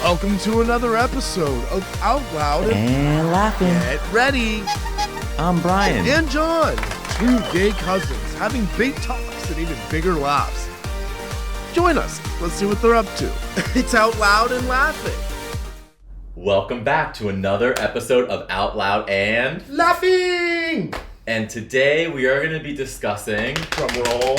Welcome to another episode of Out Loud and Laughing. Get ready. I'm Bryan. And Jon, two gay cousins having big talks and even bigger laughs. Join us. Let's see what they're up to. It's Out Loud and Laughing. Welcome back to another episode of Out Loud and Laughing! And today we are going to be discussing... Drum roll.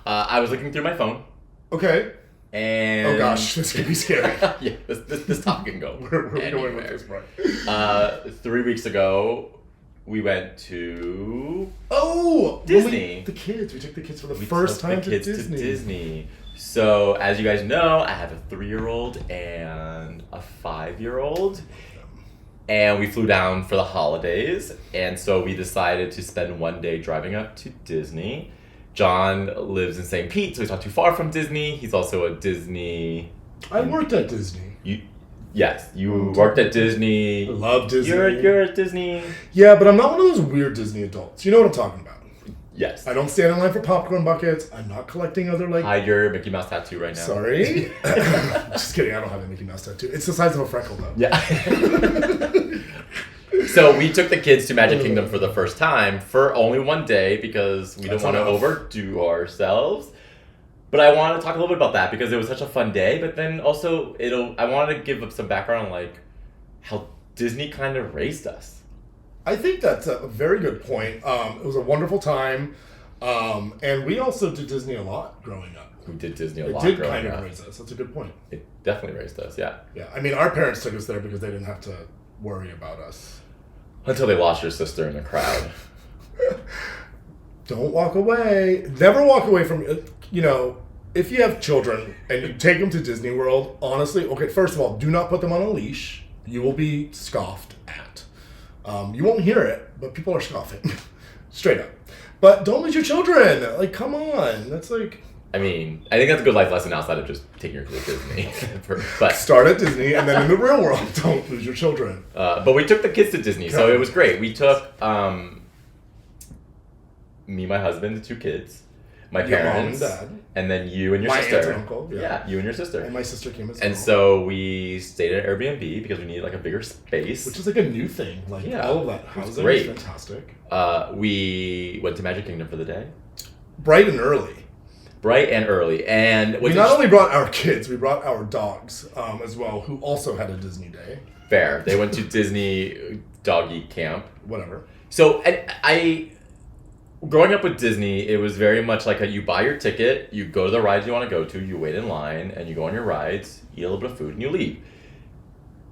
I was looking through my phone. Okay. And... Oh gosh, this could be scary. Yeah, this topic can go Where are we going with this, Bryan? 3 weeks ago, we went to... We Disney. took the kids for the first time to Disney. So, as you guys know, I have a 3-year-old and a 5-year-old. And we flew down for the holidays. And so we decided to spend one day driving up to Disney. Jon lives in St. Pete, so he's not too far from Disney. He's also a Disney... I worked at Disney. Yes, you worked at Disney. I love Disney. You're at Disney. Yeah, but I'm not one of those weird Disney adults. You know what I'm talking about. Yes. I don't stand in line for popcorn buckets. I'm not collecting other, Hide your Mickey Mouse tattoo right now. Sorry. Just kidding, I don't have a Mickey Mouse tattoo. It's the size of a freckle, though. Yeah. So we took the kids to Magic Kingdom for the first time for only one day because we don't want to overdo ourselves. But I want to talk a little bit about that because it was such a fun day. But then also, I wanted to give up some background on how Disney kind of raised us. I think that's a very good point. It was a wonderful time. And we also did Disney a lot growing up. We did Disney a lot growing up. It growing did up. kind of raise us. That's a good point. It definitely raised us, yeah. Yeah, I mean, our parents took us there because they didn't have to worry about us. Until they lost your sister in the crowd. Don't walk away. Never walk away from, if you have children and you take them to Disney World, honestly, okay, first of all, do not put them on a leash. You will be scoffed at. You won't hear it, but people are scoffing. Straight up. But don't lose your children. Come on. That's I mean, I think that's a good life lesson outside of just taking your kids to Disney. But start at Disney, and then in the real world, don't lose your children. But we took the kids to Disney, so it was great. We took me, my husband, the 2 kids, my parents, mom and dad, and then you and your my sister. aunt and uncle. Yeah, you and your sister. And my sister came as well. And so we stayed at Airbnb because we needed a bigger space. Which is a new thing. All of that housing great. is fantastic. We went to Magic Kingdom for the day. Bright and early. And we not only brought our kids, we brought our dogs as well, who also had a Disney day. Fair. They went to Disney doggy camp. Whatever. So I growing up with Disney, it was very much you buy your ticket, you go to the rides you want to go to, you wait in line, and you go on your rides, eat a little bit of food, and you leave.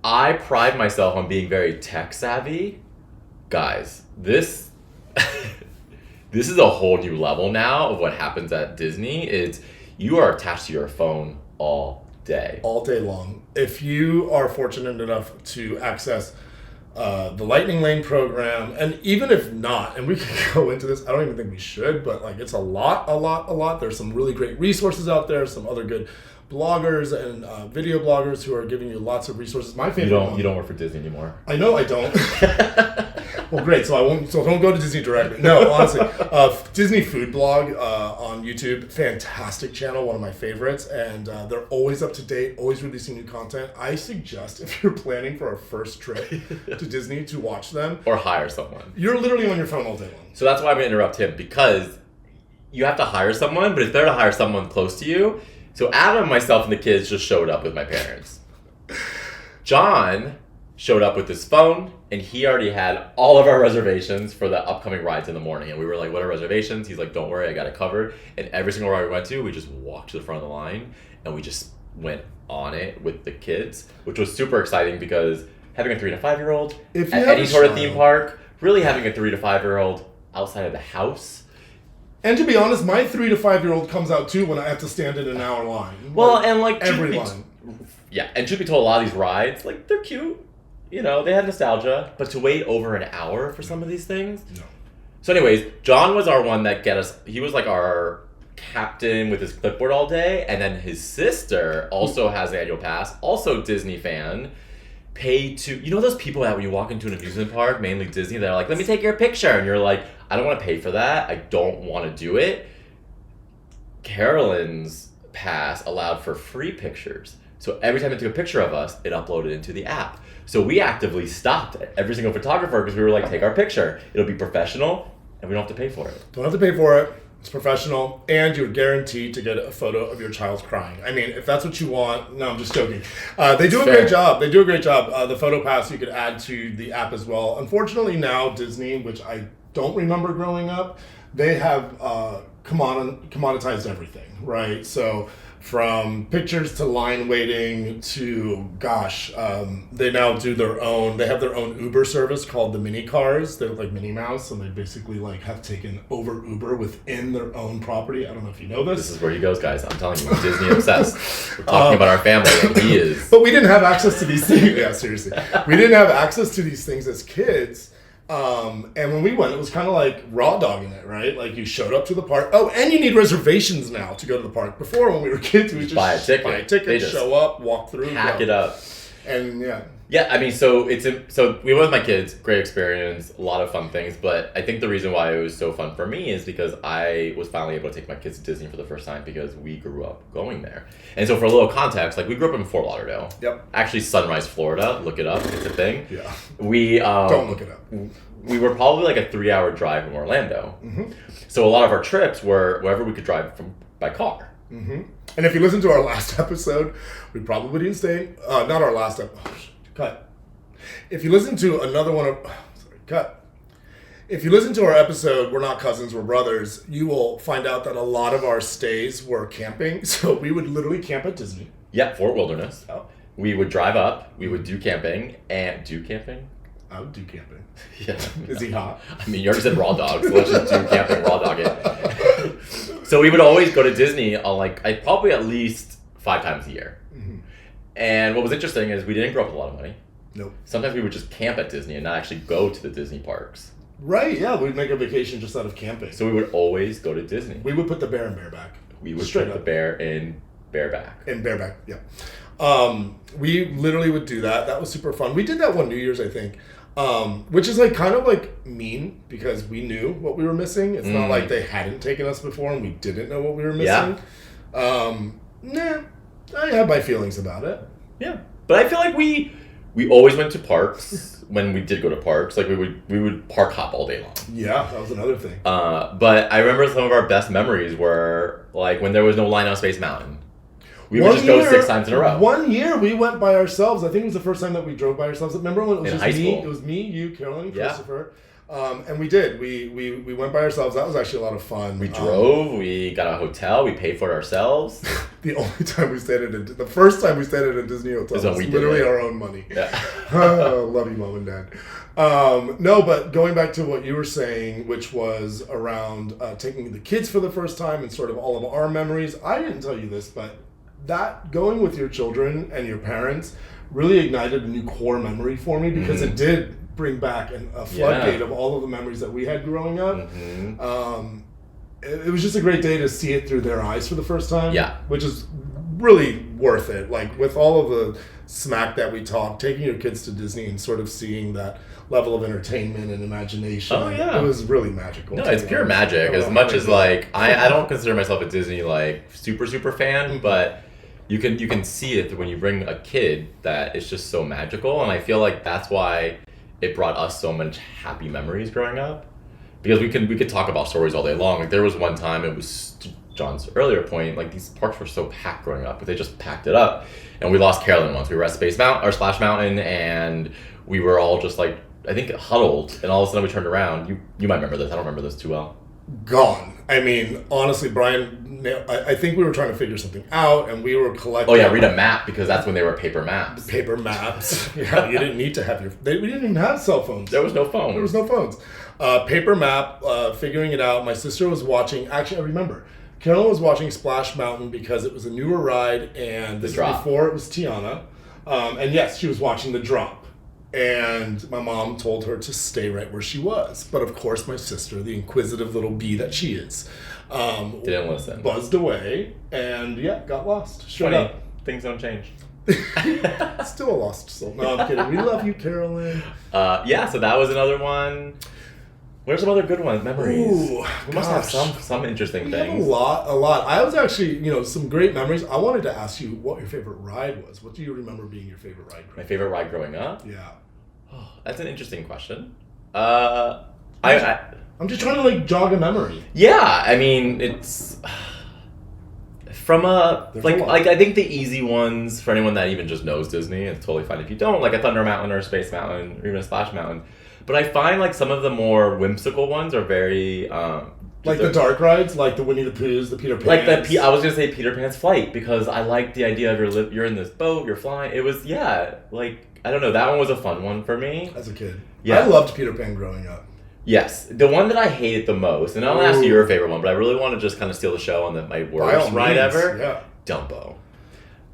I pride myself on being very tech savvy. Guys, this is a whole new level now of what happens at Disney. You are attached to your phone all day. All day long. If you are fortunate enough to access the Lightning Lane program, and even if not, and we can go into this, I don't even think we should, but it's a lot. There's some really great resources out there, some other good bloggers and video bloggers who are giving you lots of resources. My favorite You don't work for Disney anymore. I know I don't. Well, great. So don't go to Disney directly. No, honestly, Disney Food Blog on YouTube, fantastic channel, one of my favorites, and they're always up to date, always releasing new content. I suggest if you're planning for a first trip to Disney to watch them or hire someone. You're literally on your phone all day long. So that's why I'm going to interrupt him, because you have to hire someone, but it's better to hire someone close to you. So Adam, myself, and the kids just showed up with my parents. Jon showed up with his phone, and he already had all of our reservations for the upcoming rides in the morning. And we were like, what are reservations? He's like, don't worry, I got it covered. And every single ride we went to, we just walked to the front of the line, and we just went on it with the kids, which was super exciting because having a 3 to 5-year-old at any sort of theme park, really having a 3 to 5-year-old outside of the house. And to be honest, my 3 to 5-year-old comes out too when I have to stand in an hour line. Well, every line. Yeah, and truth be told, a lot of these rides, they're cute. They had nostalgia, but to wait over an hour for some of these things. No. So, anyways, Jon was our one that he was our captain with his clipboard all day, and then his sister also has an annual pass, also Disney fan. Paid to, those people that when you walk into an amusement park, mainly Disney, they're like, let me take your picture, and you're like, I don't want to pay for that, I don't want to do it. Carolyn's pass allowed for free pictures. So every time it took a picture of us, it uploaded into the app. So we actively stopped every single photographer because we were like, take our picture. It'll be professional, and we don't have to pay for it. Don't have to pay for it. It's professional, and you're guaranteed to get a photo of your child crying. I mean, if that's what you want, no, I'm just joking. They do a great job. They do a great job. The Photo Pass you could add to the app as well. Unfortunately, now Disney, which I don't remember growing up, they have commoditized everything, right? So from pictures to line waiting to, they now do they have their own Uber service called the Mini Cars. They're like Minnie Mouse, and they basically like have taken over Uber within their own property. I don't know if you know this. This is where he goes, guys. I'm telling you, I'm Disney obsessed. We're talking about our family, and he is. But we didn't have access to these things. Yeah, seriously. We didn't have access to these things as kids. And when we went, it was kind of like raw dogging it, right? Like you showed up to the park. Oh, and you need reservations now to go to the park. Before, when we were kids, we just buy a ticket, show up, walk through, pack it up, and yeah. I mean, so we went with my kids, great experience, a lot of fun things. But I think the reason why it was so fun for me is because I was finally able to take my kids to Disney for the first time because we grew up going there. And so for a little context, like we grew up in Fort Lauderdale. Yep. Actually, Sunrise, Florida. Look it up. It's a thing. Yeah. We don't look it up. We were probably like a 3-hour drive from Orlando. Mm-hmm. So a lot of our trips were wherever we could drive by car. Mm-hmm. And if you listen to our last episode, we probably didn't stay. Not our last episode. Cut. If you listen to another one of... cut. If you listen to our episode, We're Not Cousins, We're Brothers, you will find out that a lot of our stays were camping. So we would literally camp at Disney. Yep, Fort Wilderness. Oh. We would drive up. We would do camping. I would do camping. Yeah. Is he hot? I mean, you already said raw dog, so let's just do camping raw dog it. So we would always go to Disney on probably at least 5 times a year. Mm-hmm. And what was interesting is we didn't grow up with a lot of money. Nope. Sometimes we would just camp at Disney and not actually go to the Disney parks. Right, yeah. We'd make a vacation just out of camping. So we would always go to Disney. We would put the bear in bareback. We would put the bear in bareback. In bareback, yeah. We literally would do that. That was super fun. We did that one New Year's, I think. Which is kind of mean because we knew what we were missing. It's not like they hadn't taken us before and we didn't know what we were missing. Yeah. I have my feelings about it. Yeah. But I feel like we always went to parks when we did go to parks. Like we would park hop all day long. Yeah, that was another thing. But I remember some of our best memories were like when there was no line on Space Mountain. We would just go 6 times in a row. One year we went by ourselves. I think it was the first time that we drove by ourselves. Remember when it was in just high me? school. It was me, you, Carolyn, Christopher. And we did. We went by ourselves. That was actually a lot of fun. We drove. We got a hotel. We paid for it ourselves. The only time we stayed the first time we stayed at a Disney hotel was literally our own money. Yeah. Love you, Mom and Dad. No, but going back to what you were saying, which was around taking the kids for the first time and sort of all of our memories. I didn't tell you this, but that going with your children and your parents really ignited a new core memory for me because it did bring back a floodgate of all of the memories that we had growing up. Mm-hmm. It was just a great day to see it through their eyes for the first time. Yeah. Which is really worth it. Like with all of the smack that we talked, taking your kids to Disney and sort of seeing that level of entertainment and imagination. Oh, yeah. It was really magical. No, it's pure magic. As much as I don't consider myself a Disney super fan, but you can see it when you bring a kid that it's just so magical, and I feel like that's why it brought us so much happy memories growing up. Because we could talk about stories all day long. Like there was one time, it was to John's earlier point, like these parks were so packed growing up, but they just packed it up. And we lost Carolyn once. We were at Splash Mountain, and we were all just I think huddled, and all of a sudden we turned around. You might remember this. I don't remember this too well. Gone. I mean, honestly, Brian, I think we were trying to figure something out, and we were collecting... Oh, yeah, read a map, because that's when they were paper maps. Paper maps. Yeah, you didn't need to have we didn't even have cell phones. There was no phone. There was no phones. Paper map, figuring it out. My sister was watching... Actually, I remember. Carolyn was watching Splash Mountain because it was a newer ride, and this was before it was Tiana. And yes, she was watching the drop. And my mom told her to stay right where she was. But of course, my sister, the inquisitive little bee that she is, didn't listen. Buzzed away and got lost. Straight up. Things don't change. Still a lost soul. No, I'm kidding. We love you, Carolyn. So that was another one. What are some other good ones? Memories. Ooh, we must have some interesting we things. have a lot. I was actually, some great memories. I wanted to ask you what your favorite ride was. What do you remember being your favorite ride? My favorite ride growing up? Yeah. Oh, that's an interesting question. I'm just trying to jog a memory. Yeah, I mean it's from There's a lot. I think the easy ones for anyone that even just knows Disney, it's totally fine if you don't, like a Thunder Mountain or a Space Mountain or even a Splash Mountain. But I find some of the more whimsical ones are very the dark rides, like the Winnie the Poohs, the Peter Pans. I was gonna say Peter Pan's Flight because I like the idea of you're in this boat, you're flying. It was I don't know, that one was a fun one for me As a kid, yeah. I loved Peter Pan growing up. Yes, the one that I hated the most, and I'll ask you your favorite one, but I really want to just kind of steal the show on my worst ride ever. Yeah. Dumbo.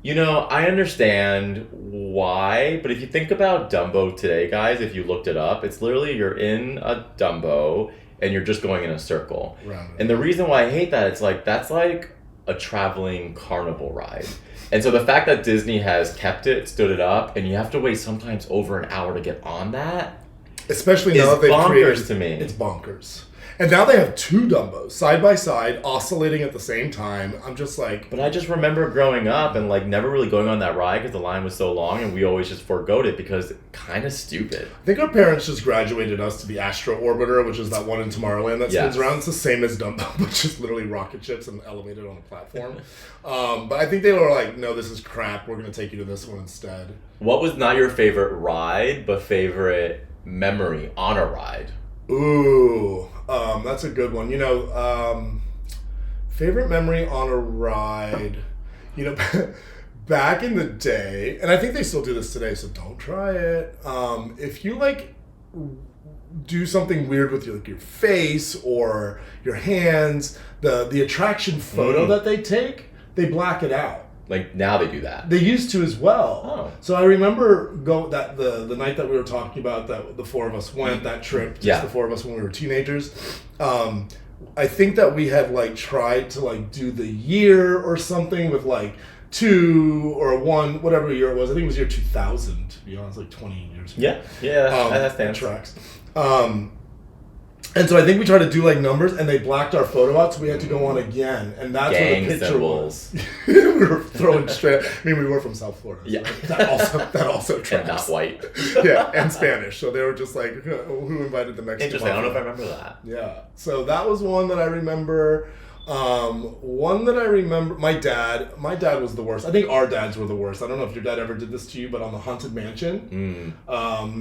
I understand why, but if you think about Dumbo today, guys, if you looked it up, it's literally you're in a Dumbo and you're just going in a circle. And the reason why I hate that, it's that's like a traveling carnival ride. And so the fact that Disney has kept it, stood it up, and you have to wait sometimes over an hour to get on that, especially now that they've bonkers to me. It's bonkers. And now they have two Dumbos side by side, oscillating at the same time. I'm just like... But I just remember growing up and never really going on that ride because the line was so long and we always just forgoed it because kind of stupid. I think our parents just graduated us to the Astro Orbiter, which is that one in Tomorrowland that spins around. It's the same as Dumbo, but just literally rocket ships and elevated on a platform. But I think they were like, no, this is crap. We're going to take you to this one instead. What was not your favorite ride, but favorite memory on a ride? Ooh, that's a good one. Favorite memory on a ride, back in the day, and I think they still do this today, so don't try it. If you do something weird with your face or your hands, the attraction photo that they take, they black it out. Now they do that. They used to as well. Oh. So I remember the night that we were talking about that the four of us went, that trip, just the four of us when we were teenagers. I think that we had tried to do the year or something with 2 or 1, whatever year it was. I think it was year 2000, to be honest, 20 years ago. Yeah, that stands. Tracks. And so I think we tried to do numbers, and they blacked our photo out, so we had to go on again, and that's Gang where the picture symbols. was. We were throwing straight. We were from South Florida. So that also tracks. And not white. Yeah, and Spanish. So they were just who invited the Mexican? Interesting. I don't know if I remember that. Yeah. So that was one that I remember. One that I remember, my dad was the worst. I think our dads were the worst. I don't know if your dad ever did this to you, but on the Haunted Mansion,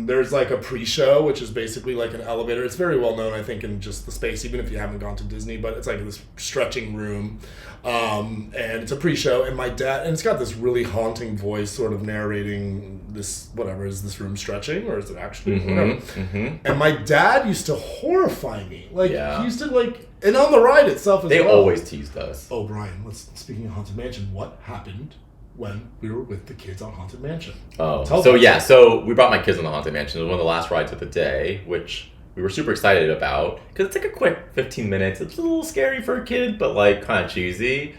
there's a pre-show, which is basically an elevator. It's very well known, I think, in just the space, even if you haven't gone to Disney, but it's this stretching room. And it's a pre-show, and my dad, and it's got this really haunting voice sort of narrating this, whatever, is this room stretching, or is it actually, whatever. And my dad used to horrify me. He used to, and on the ride itself as well. They always teased us. Oh, Brian, speaking of Haunted Mansion, what happened when we were with the kids on Haunted Mansion? Oh, so we brought my kids on the Haunted Mansion. It was one of the last rides of the day, which we were super excited about because it's a quick 15 minutes. It's a little scary for a kid, but kind of cheesy.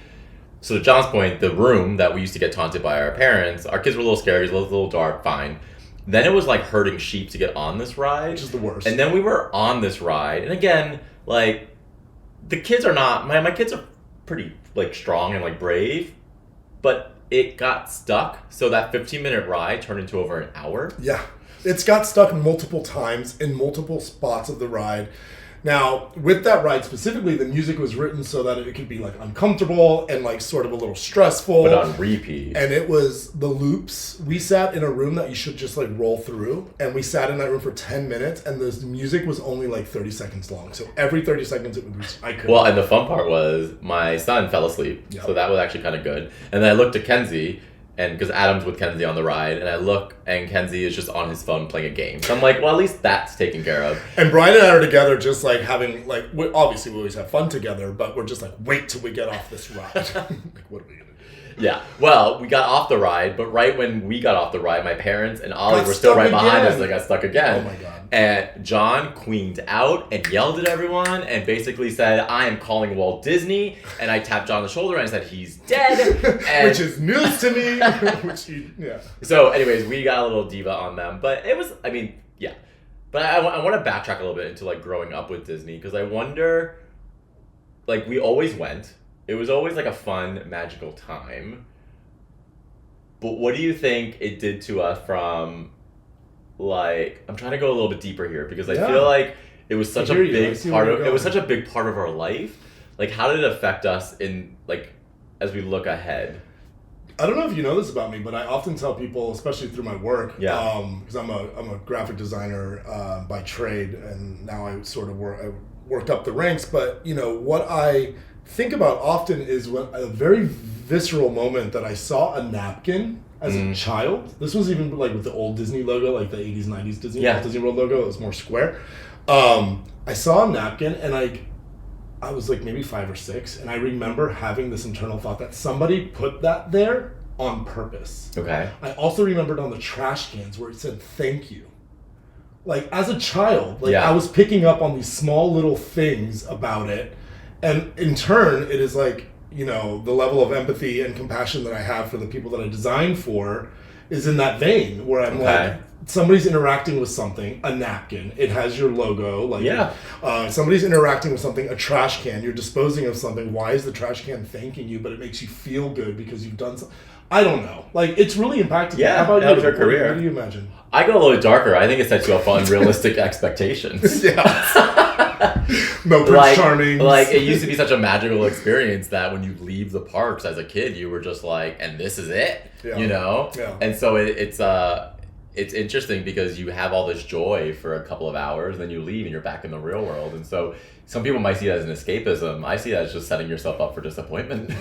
So to John's point, the room that we used to get taunted by our parents, our kids were a little scary, it was a little dark, fine. Then it was herding sheep to get on this ride. Which is the worst. And then we were on this ride. And again, the kids are not, my kids are pretty strong and brave, but it got stuck. So that 15-minute ride turned into over an hour. Yeah. It's got stuck multiple times in multiple spots of the ride. Now, with that ride specifically, the music was written so that it could be uncomfortable and sort of a little stressful. But on repeat. And it was the loops. We sat in a room that you should just roll through, and we sat in that room for 10 minutes, and the music was only 30 seconds long. So every 30 seconds it would I could. Well, and the fun part was my son fell asleep, so that was actually kind of good. And then I looked at Kenzie, and because Adam's with Kenzie on the ride, and I look, and Kenzie is just on his phone playing a game. So I'm well, at least that's taken care of. And Brian and I are together just having, obviously we always have fun together, but we're just wait till we get off this ride. What are we going to do? Yeah. Well, we got off the ride, but right when we got off the ride, my parents and Ollie were still right behind us, and they got stuck again. Oh my God. And John queened out and yelled at everyone and basically said, I am calling Walt Disney. And I tapped John on the shoulder and I said, he's dead. And which is news to me. So anyways, we got a little diva on them. But it was, But I want to backtrack a little bit into like growing up with Disney, because I wonder, like, we always went. It was always like a fun, magical time. But what do you think it did to us from, like, I'm trying to go a little bit deeper here, because I feel like it was such a big part of our life. Like, how did it affect us in, like, as we look ahead? I don't know if you know this about me, but I often tell people, especially through my work, because I'm a graphic designer by trade, and now I sort of worked up the ranks. But what I think about often is a very visceral moment that I saw a napkin as a child. This was even like with the old Disney logo, like the 80s, 90s Disney World logo. It was more square. I saw a napkin, and I was like maybe 5 or 6, and I remember having this internal thought that somebody put that there on purpose. Okay. I also remembered on the trash cans where it said thank you. Like, as a child, I was picking up on these small little things about it, and in turn, it is like, the level of empathy and compassion that I have for the people that I design for is in that vein, where I'm like, somebody's interacting with something, a napkin, it has your logo, somebody's interacting with something, a trash can, you're disposing of something, why is the trash can thanking you, but it makes you feel good because you've done something. I don't know. Like, it's really impacting me. How about you? Your career. What do you imagine? I go a little darker. I think it sets you up on unrealistic expectations. No Prince Charming. Like, it used to be such a magical experience that when you leave the parks as a kid, you were just like, and this is it, Yeah. And so it's interesting because you have all this joy for a couple of hours, then you leave and you're back in the real world. And so some people might see that as an escapism. I see that as just setting yourself up for disappointment.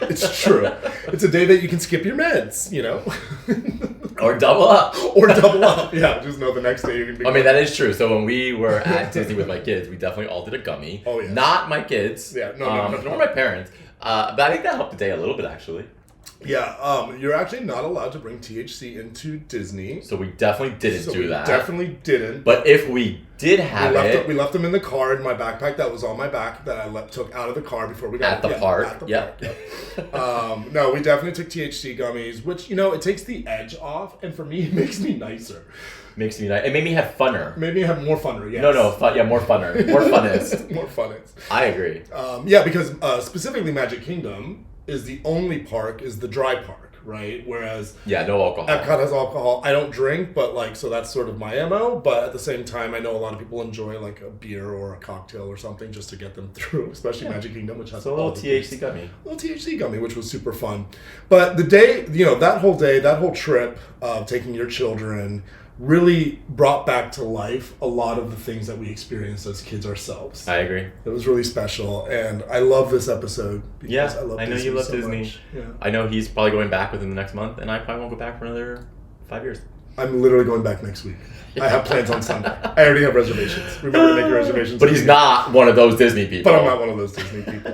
It's true. It's a day that you can skip your meds, Or double up. Yeah, just know the next day you can be. I mean, that is true. So when we were at Disney with my kids, we definitely all did a gummy. Oh, yeah. Not my kids. Yeah, no. Nor my parents. But I think that helped the day a little bit, actually. Yeah, you're actually not allowed to bring THC into Disney. So we definitely didn't do that. Definitely didn't. But if we did have we left them in the car in my backpack that was on my back that I took out of the car before we got at the park. At the park. Yep. No, we definitely took THC gummies, which it takes the edge off, and for me, it makes me nicer. Makes me nice. It made me have funner. Made me have more funner. Yes. No, more funner, more funnest. More funnest. I agree. Because specifically Magic Kingdom is the only park is the dry park, right? Whereas no alcohol. Epcot has alcohol. I don't drink, but so that's sort of my MO. But at the same time, I know a lot of people enjoy like a beer or a cocktail or something just to get them through, especially Magic Kingdom, which has a little THC gummy. A little THC gummy, which was super fun. But the day, that whole trip of taking your children really brought back to life a lot of the things that we experienced as kids ourselves. I agree. It was really special, and I love this episode because I know you love so Disney. much. Yeah. I know he's probably going back within the next month, and I probably won't go back for another 5 years. I'm literally going back next week. I have plans on Sunday. I already have reservations. Remember to make your reservations. But he's not one of those Disney people. But I'm not one of those Disney people.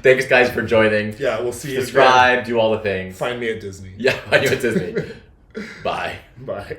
Thanks, guys, for joining. Yeah, we'll see you. Subscribe, do all the things. Find me at Disney. Yeah, find you at Disney. Bye. Bye.